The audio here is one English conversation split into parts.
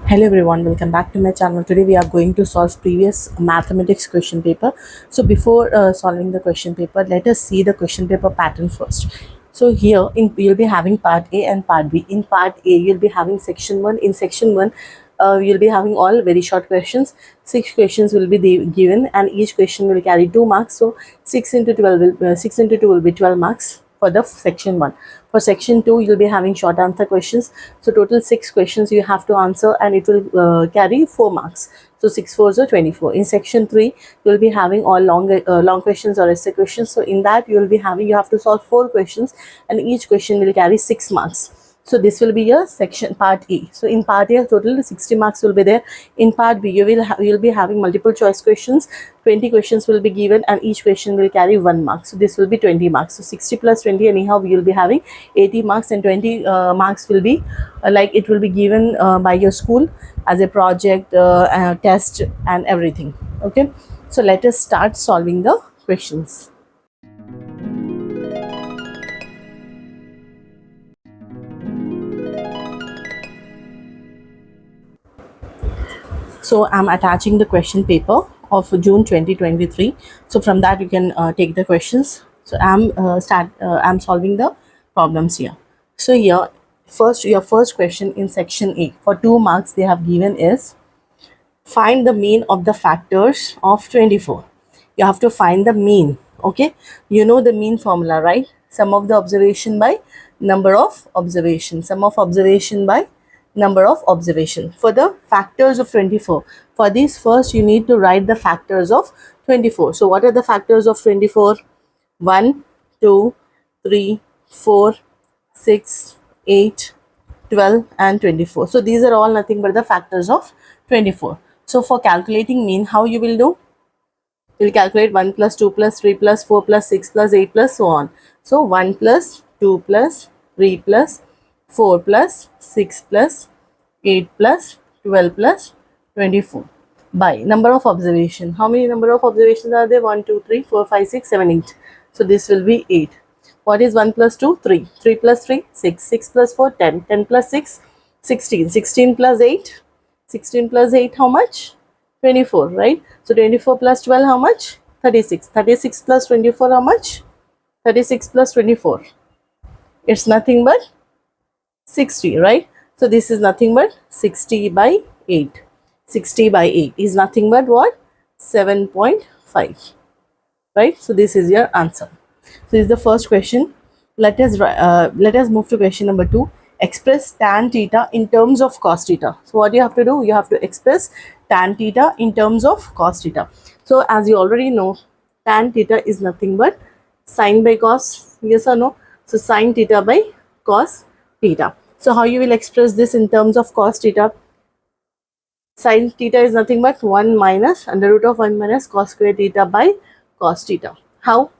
Hello everyone, welcome back to my channel. Today we are going to solve previous mathematics question paper. So before solving the question paper, let us see the question paper pattern first. So here you'll be having part A and part B. In part A you'll be having section 1. In section 1 you'll be having all very short questions. 6 questions will be given and each question will carry 2 marks. So 6 into 12 will 6 into 2 will be 12 marks for the section 1. For section 2 you'll be having short answer questions. So total 6 questions you have to answer and it will carry 4 marks. So 6 fours are 24. In section 3 you'll be having all long questions or essay questions. So in that you have to solve 4 questions and each question will carry 6 marks. So this will be your section part A. So in part A total 60 marks will be there. In part B you'll be having multiple choice questions. 20 questions will be given and each question will carry 1 mark. So this will be 20 marks. So 60 plus 20 anyhow you'll be having 80 marks and 20 marks will be like it will be given by your school as a project, test and everything. Okay. So let us start solving the questions. So I'm attaching the question paper of June 2023. So from that you can take the questions. So I'm solving the problems here. So here your first question in section A for 2 marks they have given is find the mean of the factors of 24. You have to find the mean. Okay, you know the mean formula, right? Sum of the observation by number of observation, sum of observation by number of observation. For the factors of 24, for this first you need to write the factors of 24. So what are the factors of 24? 1, 2, 3, 4, 6, 8, 12 and 24. So these are all nothing but the factors of 24. So for calculating mean, how you will do? You will calculate 1 plus 2 plus 3 plus 4 plus 6 plus 8 plus so on. So 1 plus 2 plus 3 plus 4 plus 6 plus 8 plus 12 plus 24 by number of observation. How many number of observations are there? 1, 2, 3, 4, 5, 6, 7, 8. So this will be 8. What is 1 plus 2? 3. 3 plus 3? 6. 6 plus 4? 10. 10 plus 6? 16. 16 plus 8? 16 plus 8 how much? 24, right? So 24 plus 12 how much? 36. 36 plus 24 how much? 36 plus 24. It's nothing but 60, right? So this is nothing but 60 by 8. 60 by 8 is nothing but what? 7.5, right? So this is your answer. So this is the first question. Let us move to question number 2. Express tan theta in terms of cos theta. So what you have to do? You have to express tan theta in terms of cos theta. So as you already know, tan theta is nothing but sine by cos. Yes or no? So sine theta by cos theta. So how you will express this in terms of cos theta? Sin theta is nothing but 1 minus under root of 1 minus cos square theta by cos theta. How?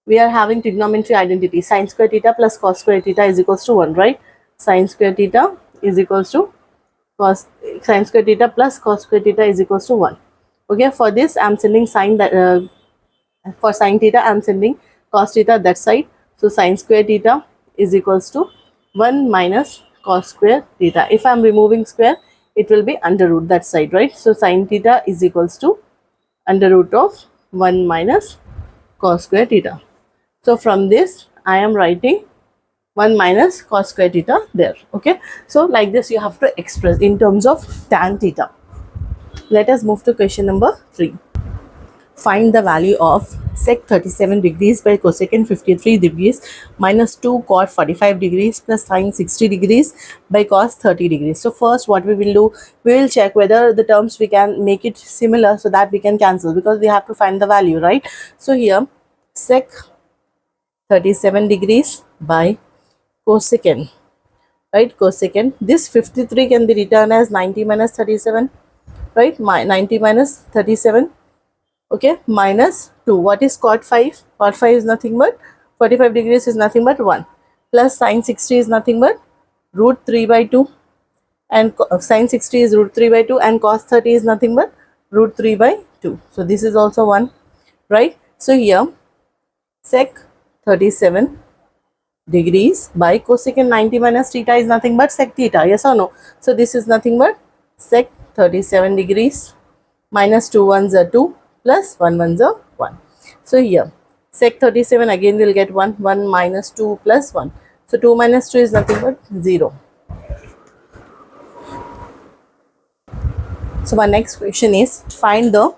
We are having trigonometry identity. Sin square theta plus cos square theta is equals to 1, right? Sin square theta is equals to sin square theta plus cos square theta is equals to 1. Okay, for this I'm sending sin that for sin theta I'm sending cos theta that side. So sin square theta is equals to 1 minus cos square theta. If I'm removing square, it will be under root that side, right? So sin theta is equals to under root of 1 minus cos square theta. So from this I am writing 1 minus cos square theta there. Okay, so like this you have to express in terms of tan theta. Let us move to question number 3. Find the value of sec 37 degrees by cosecant 53 degrees minus 2 cot 45 degrees plus sine 60 degrees by cos 30 degrees. So first what we will do, we will check whether the terms we can make it similar so that we can cancel, because we have to find the value, right? So here sec 37 degrees by cosecant, right? Cosecant, this 53 can be written as 90 minus 37, right? 90 minus 37, okay, minus 2. What is cot 5? Cot 5 is nothing but 45 degrees is nothing but 1 plus sine 60 is nothing but root 3 by 2 and sine 60 is root 3 by 2 and cos 30 is nothing but root 3 by 2. So this is also 1, right? So here sec 37 degrees by cosecant 90 minus theta is nothing but sec theta. Yes or no? So this is nothing but sec 37 degrees minus 2 ones are 2 plus 1 ones are 1. So here sec 37 again we'll get 1, 1 minus 2 plus 1. So 2 minus 2 is nothing but 0. So our next question is find the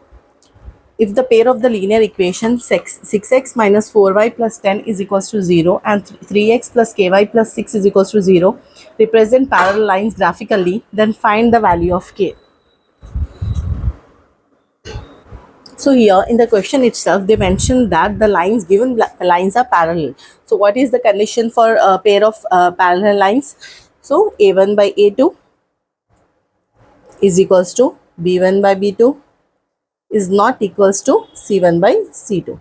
if the pair of the linear equation 6x minus 4y plus 10 is equals to 0 and 3x plus ky plus 6 is equals to 0 represent parallel lines graphically, then find the value of k. So here in the question itself they mentioned that the lines given lines are parallel. So what is the condition for a pair of parallel lines? So a1 by a2 is equals to b1 by b2 is not equals to C1 by C2.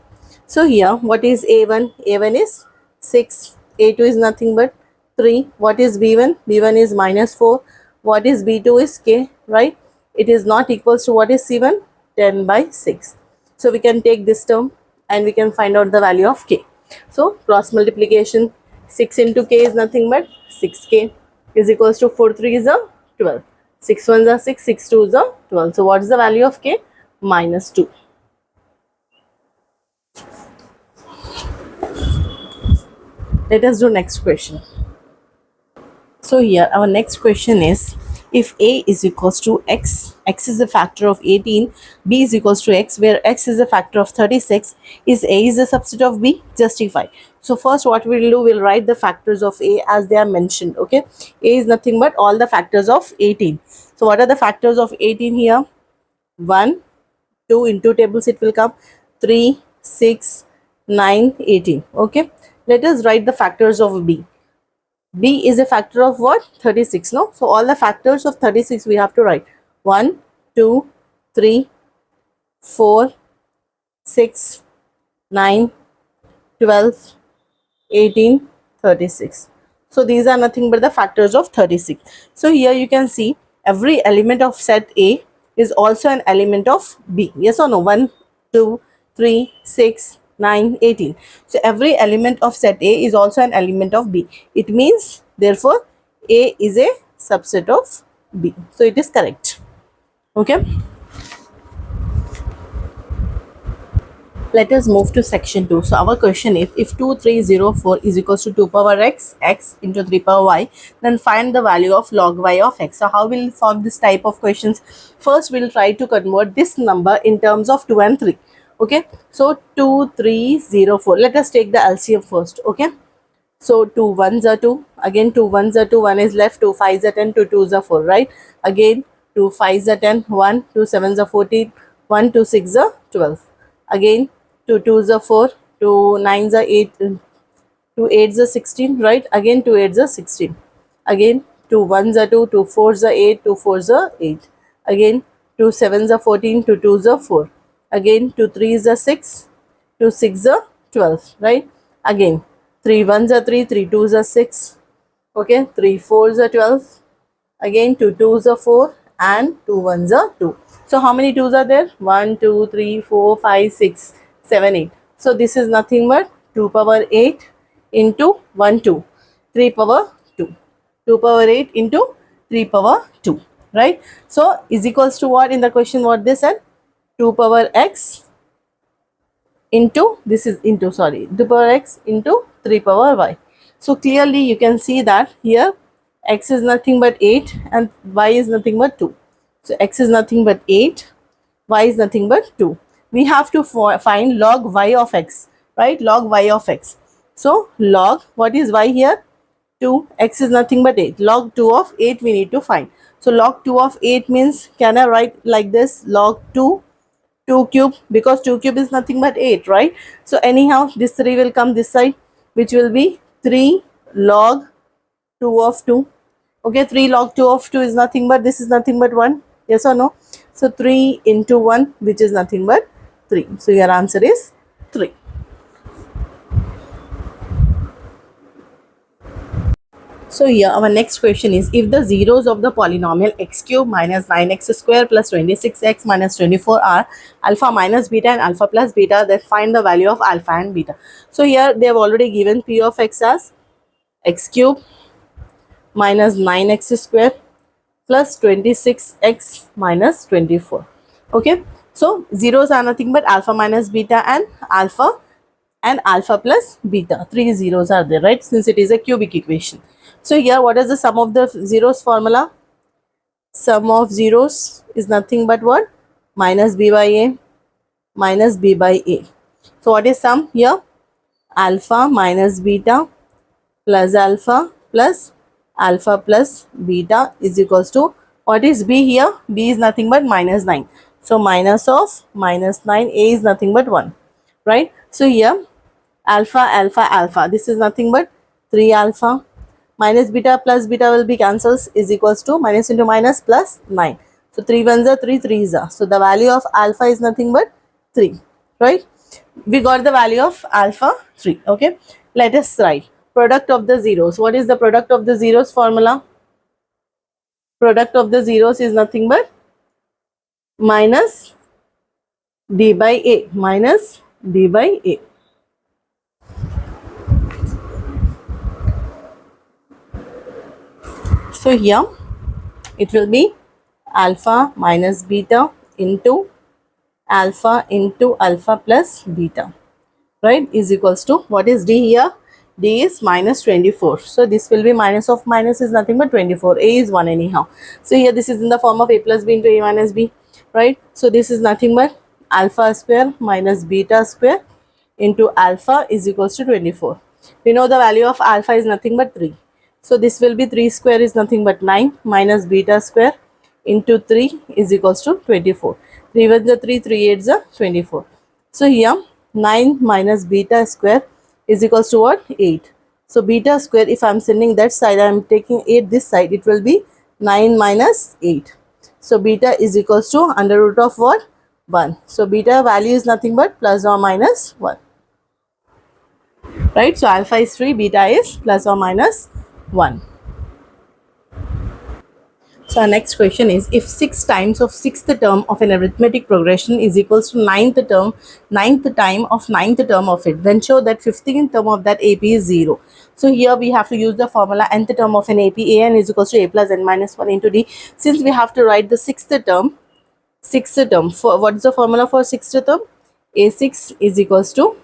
So here what is A1? A1 is 6, A2 is nothing but 3. What is B1? B1 is minus 4. What is B2 is K, right? It is not equals to what is C1? 10 by 6. So we can take this term and we can find out the value of K. So cross multiplication 6 into K is nothing but 6K is equals to 4 3 is a 12. 6 1s are 6, 6 2s are 12. So what is the value of K? Minus 2. Let us do next question. So here our next question is if a is equals to x, x is a factor of 18, b is equals to x where x is a factor of 36, is a is a subset of b? Justify. So first what we'll do, we'll write the factors of a as they are mentioned. Okay, a is nothing but all the factors of 18. So what are the factors of 18 here? 1, 2 into tables it will come 3, 6, 9, 18. Okay, let us write the factors of b. B is a factor of what? 36, no? So all the factors of 36 we have to write 1, 2, 3, 4, 6, 9, 12, 18, 36. So these are nothing but the factors of 36. So here you can see every element of set A is also an element of B. Yes or no? 1, 2, 3, 6, 9, 18. So every element of set A is also an element of B. It means therefore A is a subset of B. So it is correct. Okay. Let us move to section 2. So our question is if 2304 is equals to 2 power x, x into 3 power y, then find the value of log y of x. So how will we solve this type of questions? First we'll try to convert this number in terms of 2 and 3. Okay, so 2304. Let us take the LCM first. Okay, so 2 ones are 2, again 2 ones are 2, 1 is left, 2 5s are 10, 2 2s are 4, right? Again 2 5s are 10, 1, 2 7s are 14, 1 2 6 are 12. Again 2 2s are 4, 2 9s are 8, 2 8s are 16, right? Again 2 8s are 16. Again 2 1s are 2, 2 4s are 8, 2 4s are 8. Again 2 7s are 14, 2 2s are 4. Again 2 3s are 6, 2 6 are 12, right? Again 3 1s are 3, 3 2s are 6. Okay, 3 4s are 12. Again 2 2s are 4 and 2 1s are 2. So how many 2s are there? 1 2 3 4 5 6 7 8. So this is nothing but 2 power 8 into 1 2, 3 power 2. 2 power 8 into 3 power 2, right? So is equals to what in the question? What they said? 2 power x into, this is into, sorry, 2 power x into 3 power y. So clearly you can see that here x is nothing but 8 and y is nothing but 2. So x is nothing but 8, y is nothing but 2. We have to find log y of x, right? Log y of x. So log, what is y here? 2, x is nothing but 8. Log 2 of 8 we need to find. So log 2 of 8 means, can I write like this? Log 2 cube, because 2 cube is nothing but 8, right? So anyhow this 3 will come this side, which will be 3 log 2 of 2. Okay, 3 log 2 of 2 is nothing but, this is nothing but 1. Yes or no? So 3 into 1, which is nothing but 3. So your answer is 3. So here our next question is if the zeros of the polynomial x cube minus 9x square plus 26x minus 24 are alpha minus beta and alpha plus beta, then find the value of alpha and beta. So here they have already given p of x as x cube minus 9x square. plus 26x minus 24. Okay, so zeros are nothing but alpha minus beta and alpha plus beta. Three zeros are there, right? Since it is a cubic equation. So here, what is the sum of the zeros formula? Sum of zeros is nothing but what? Minus b by a minus b by a. So what is sum here? Alpha minus beta plus alpha plus beta is equals to, what is b here? B is nothing but minus 9. So minus of minus 9, a is nothing but 1, right? So here alpha, this is nothing but 3 alpha minus beta plus beta will be cancels, is equals to minus into minus plus 9. So 3 ones are 3, 3s are. So the value of alpha is nothing but 3, right? We got the value of alpha 3. Okay, let us write product of the zeros. What is the product of the zeros formula? Product of the zeros is nothing but minus d by a, minus d by a. So here it will be alpha minus beta into alpha plus beta, right, is equals to, what is d here? D is minus 24. So this will be minus of minus is nothing but 24. A is 1 anyhow. So here this is in the form of a plus b into a minus b, right? So this is nothing but alpha square minus beta square into alpha is equals to 24. We know the value of alpha is nothing but 3. So this will be 3 square is nothing but 9 minus beta square into 3 is equals to 24. 3 was the 3, 3 8 is 24. So here 9 minus beta square is equals to what? 8. So beta square, if I am sending that side, I am taking 8 this side, it will be 9 minus 8. So beta is equals to under root of what? 1. So beta value is nothing but plus or minus 1. Right? So alpha is 3, beta is plus or minus 1. So our next question is, if 6 times of 6th term of an arithmetic progression is equals to 9th time of 9th term of it, then show that 15th term of that AP is 0. So here we have to use the formula nth term of an AP, an is equals to a plus n minus 1 into d. Since we have to write the 6th term, for what is the formula for 6th term? A6 is equals to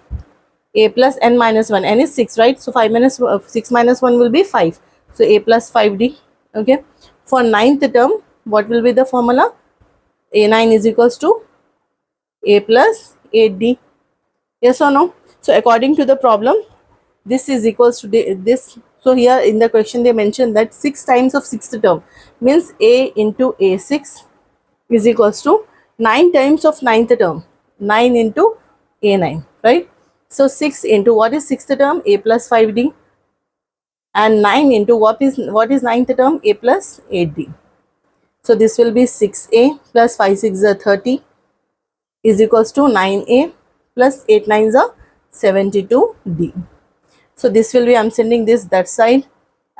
a plus n minus 1, n is 6, right? So 6 minus 1 will be 5. So a plus 5d, okay? For 9th term, what will be the formula? A9 is equals to a plus 8d. Yes or no? So according to the problem, this is equals to this. So here in the question they mentioned that 6 times of 6th term means a into a6 is equals to 9 times of 9th term, 9 into a9, right? So 6 into what is 6th term? A plus 5d. And 9 into what is 9th term? A plus 8d. So this will be 6a plus 5 6 is 30 is equals to 9a plus 8 9 are 72d. So this will be, I am sending this that side,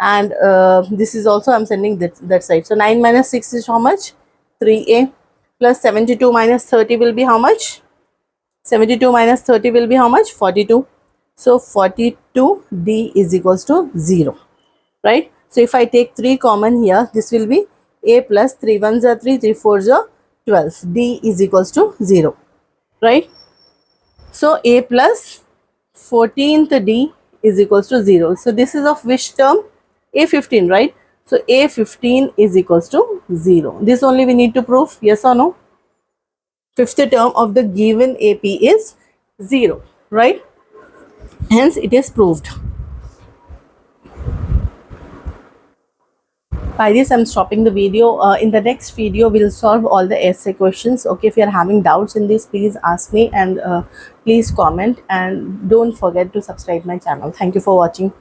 and this is also I am sending that side. So 9 minus 6 is how much? 3a plus 72 minus 30 will be how much? 72 minus 30 will be how much? 42. So 42d is equals to 0, right? So if I take 3 common here, this will be a plus 3 1s are 3, 3 4s are 12. D is equals to 0, right? So a plus 14th d is equals to 0. So this is of which term? A15, right? So A15 is equals to 0. This only we need to prove, yes or no? 5th term of the given AP is 0, right? Hence it is proved. By this I'm stopping the video. In the next video we'll solve all the essay questions. Okay, if you are having doubts in this, please ask me, and please comment, and don't forget to subscribe my channel. Thank you for watching.